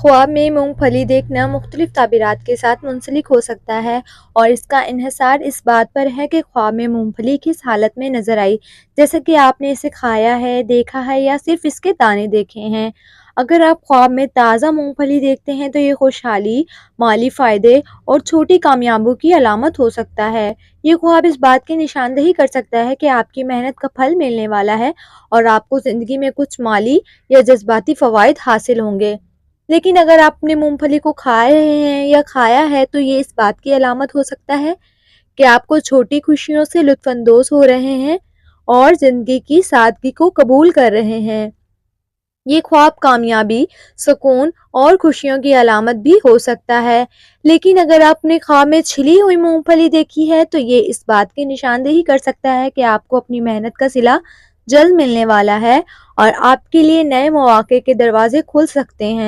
خواب میں مونگ پھلی دیکھنا مختلف تعبیرات کے ساتھ منسلک ہو سکتا ہے اور اس کا انحصار اس بات پر ہے کہ خواب میں مونگ پھلی کس حالت میں نظر آئی، جیسے کہ آپ نے اسے کھایا ہے، دیکھا ہے یا صرف اس کے دانے دیکھے ہیں۔ اگر آپ خواب میں تازہ مونگ پھلی دیکھتے ہیں تو یہ خوشحالی، مالی فائدے اور چھوٹی کامیابیوں کی علامت ہو سکتا ہے۔ یہ خواب اس بات کی نشاندہی کر سکتا ہے کہ آپ کی محنت کا پھل ملنے والا ہے اور آپ کو زندگی میں کچھ مالی یا جذباتی فوائد حاصل ہوں گے۔ لیکن اگر آپ نے مونگ پھلی کو کھا رہے ہیں یا کھایا ہے تو یہ اس بات کی علامت ہو سکتا ہے کہ آپ کو چھوٹی خوشیوں سے لطف اندوز ہو رہے ہیں اور زندگی کی سادگی کو قبول کر رہے ہیں۔ یہ خواب کامیابی، سکون اور خوشیوں کی علامت بھی ہو سکتا ہے۔ لیکن اگر آپ نے خواب میں چھلی ہوئی مونگ پھلی دیکھی ہے تو یہ اس بات کی نشاندہی کر سکتا ہے کہ آپ کو اپنی محنت کا صلہ جلد ملنے والا ہے اور آپ کے لیے نئے مواقع کے دروازے کھل سکتے ہیں۔